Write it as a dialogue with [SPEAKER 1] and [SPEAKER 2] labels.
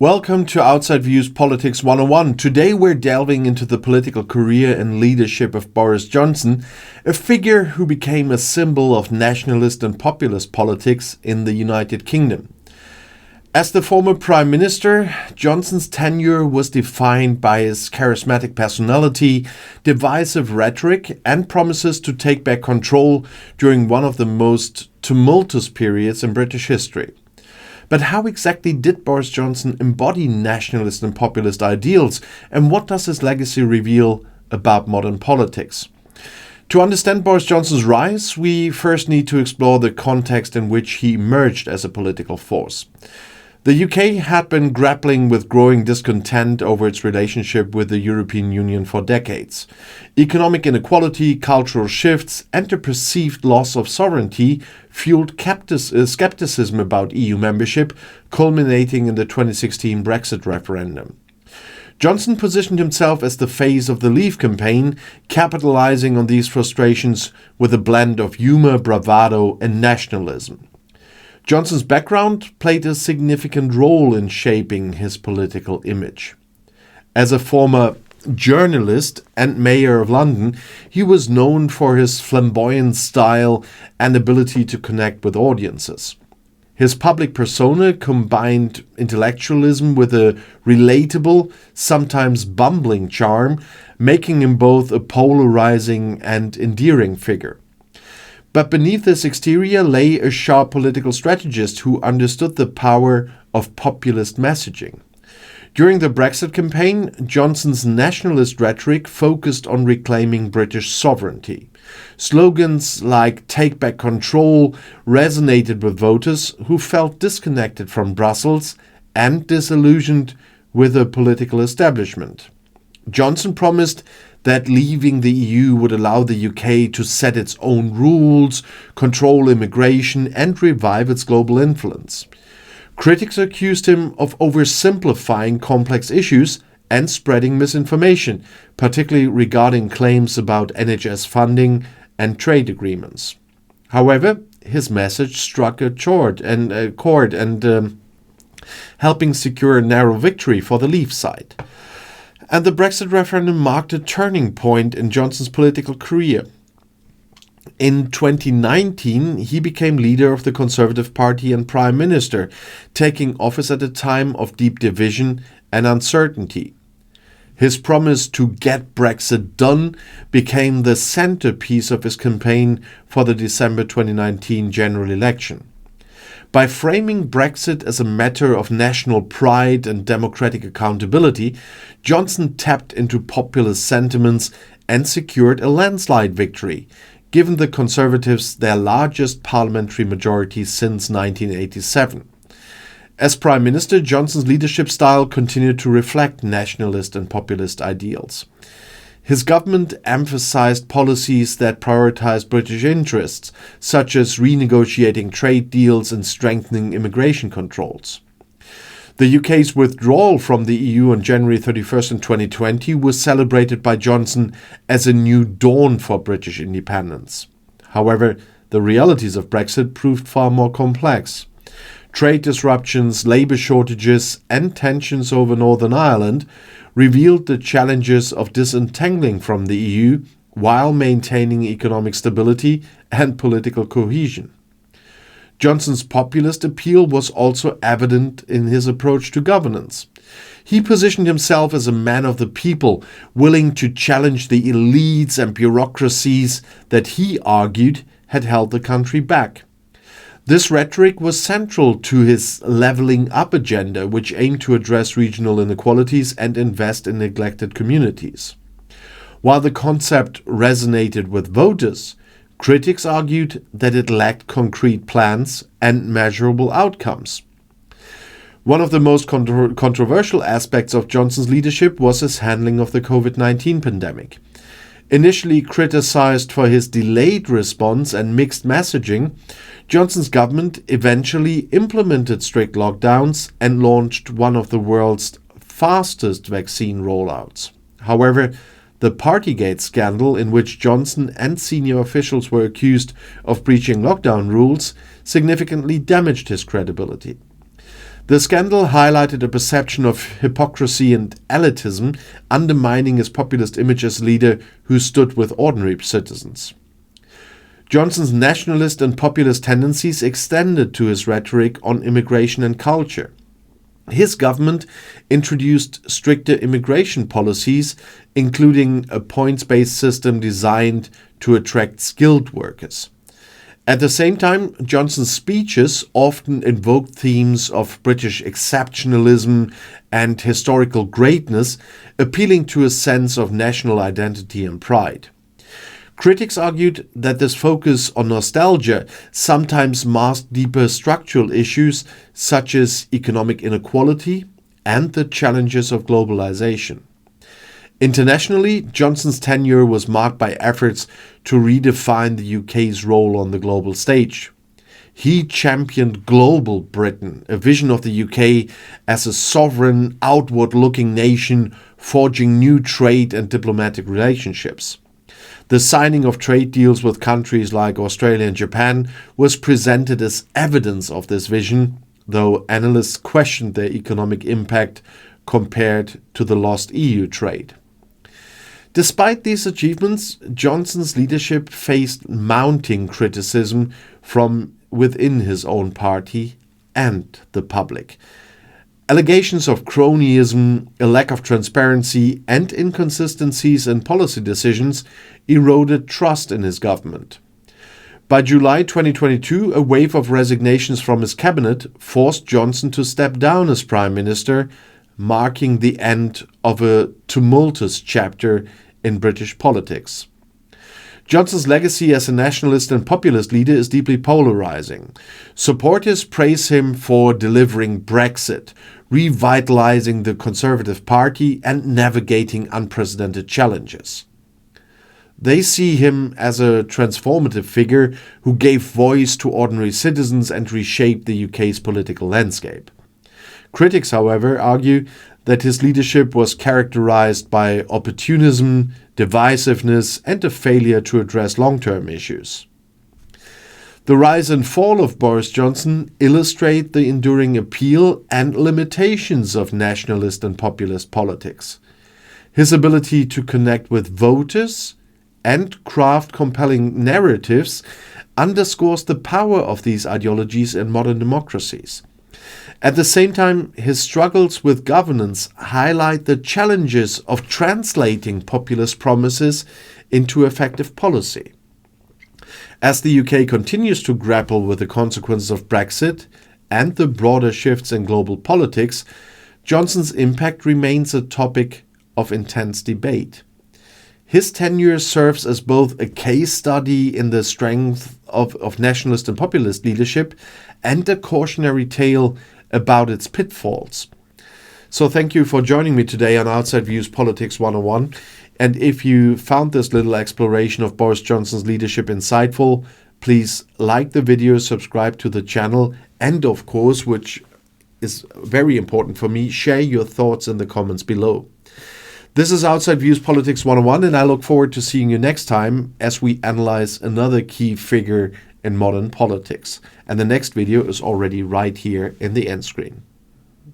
[SPEAKER 1] Welcome to Outside Views Politics 101. Today we're delving into the political career and leadership of Boris Johnson, a figure who became a symbol of nationalist and populist politics in the United Kingdom. As the former Prime Minister, Johnson's tenure was defined by his charismatic personality, divisive rhetoric, and promises to take back control during one of the most tumultuous periods in British history. But how exactly did Boris Johnson embody nationalist and populist ideals, and what does his legacy reveal about modern politics? To understand Boris Johnson's rise, we first need to explore the context in which he emerged as a political force. The UK had been grappling with growing discontent over its relationship with the European Union for decades. Economic inequality, cultural shifts, and the perceived loss of sovereignty fueled skepticism about EU membership, culminating in the 2016 Brexit referendum. Johnson positioned himself as the face of the Leave campaign, capitalizing on these frustrations with a blend of humor, bravado, and nationalism. Johnson's background played a significant role in shaping his political image. As a former journalist and mayor of London, he was known for his flamboyant style and ability to connect with audiences. His public persona combined intellectualism with a relatable, sometimes bumbling charm, making him both a polarizing and endearing figure. But beneath this exterior lay a sharp political strategist who understood the power of populist messaging. During the Brexit campaign, Johnson's nationalist rhetoric focused on reclaiming British sovereignty. Slogans like "Take Back Control" resonated with voters who felt disconnected from Brussels and disillusioned with the political establishment. Johnson promised that leaving the EU would allow the UK to set its own rules, control immigration, and revive its global influence. Critics accused him of oversimplifying complex issues and spreading misinformation, particularly regarding claims about NHS funding and trade agreements. However, his message struck a chord and helping secure a narrow victory for the Leave side. And the Brexit referendum marked a turning point in Johnson's political career. In 2019, he became leader of the Conservative Party and Prime Minister, taking office at a time of deep division and uncertainty. His promise to get Brexit done became the centerpiece of his campaign for the December 2019 general election. By framing Brexit as a matter of national pride and democratic accountability, Johnson tapped into populist sentiments and secured a landslide victory, giving the Conservatives their largest parliamentary majority since 1987. As Prime Minister, Johnson's leadership style continued to reflect nationalist and populist ideals. His government emphasized policies that prioritized British interests, such as renegotiating trade deals and strengthening immigration controls. The UK's withdrawal from the EU on January 31st in 2020 was celebrated by Johnson as a new dawn for British independence. However, the realities of Brexit proved far more complex. Trade disruptions, labour shortages, and tensions over Northern Ireland revealed the challenges of disentangling from the EU while maintaining economic stability and political cohesion. Johnson's populist appeal was also evident in his approach to governance. He positioned himself as a man of the people, willing to challenge the elites and bureaucracies that he argued had held the country back. This rhetoric was central to his levelling up agenda, which aimed to address regional inequalities and invest in neglected communities. While the concept resonated with voters, critics argued that it lacked concrete plans and measurable outcomes. One of the most controversial aspects of Johnson's leadership was his handling of the COVID-19 pandemic. Initially criticized for his delayed response and mixed messaging, Johnson's government eventually implemented strict lockdowns and launched one of the world's fastest vaccine rollouts. However, the Partygate scandal, in which Johnson and senior officials were accused of breaching lockdown rules, significantly damaged his credibility. The scandal highlighted a perception of hypocrisy and elitism, undermining his populist image as a leader who stood with ordinary citizens. Johnson's nationalist and populist tendencies extended to his rhetoric on immigration and culture. His government introduced stricter immigration policies, including a points-based system designed to attract skilled workers. At the same time, Johnson's speeches often invoked themes of British exceptionalism and historical greatness, appealing to a sense of national identity and pride. Critics argued that this focus on nostalgia sometimes masked deeper structural issues such as economic inequality and the challenges of globalization. Internationally, Johnson's tenure was marked by efforts to redefine the UK's role on the global stage. He championed Global Britain, a vision of the UK as a sovereign, outward-looking nation forging new trade and diplomatic relationships. The signing of trade deals with countries like Australia and Japan was presented as evidence of this vision, though analysts questioned their economic impact compared to the lost EU trade. Despite these achievements, Johnson's leadership faced mounting criticism from within his own party and the public. Allegations of cronyism, a lack of transparency, and inconsistencies in policy decisions eroded trust in his government. By July 2022, a wave of resignations from his cabinet forced Johnson to step down as Prime Minister, marking the end of a tumultuous chapter in British politics. Johnson's legacy as a nationalist and populist leader is deeply polarizing. Supporters praise him for delivering Brexit, revitalizing the Conservative Party, and navigating unprecedented challenges. They see him as a transformative figure who gave voice to ordinary citizens and reshaped the UK's political landscape. Critics, however, argue that his leadership was characterized by opportunism, divisiveness, and a failure to address long-term issues. The rise and fall of Boris Johnson illustrate the enduring appeal and limitations of nationalist and populist politics. His ability to connect with voters and craft compelling narratives underscores the power of these ideologies in modern democracies. At the same time, his struggles with governance highlight the challenges of translating populist promises into effective policy. As the UK continues to grapple with the consequences of Brexit and the broader shifts in global politics, Johnson's impact remains a topic of intense debate. His tenure serves as both a case study in the strength of nationalist and populist leadership and a cautionary tale about its pitfalls. So thank you for joining me today on Outside Views Politics 101. And if you found this little exploration of Boris Johnson's leadership insightful, please like the video, subscribe to the channel, and of course, which is very important for me, share your thoughts in the comments below. This is Outside Views Politics 101, and I look forward to seeing you next time as we analyze another key figure in modern politics. And the next video is already right here in the end screen.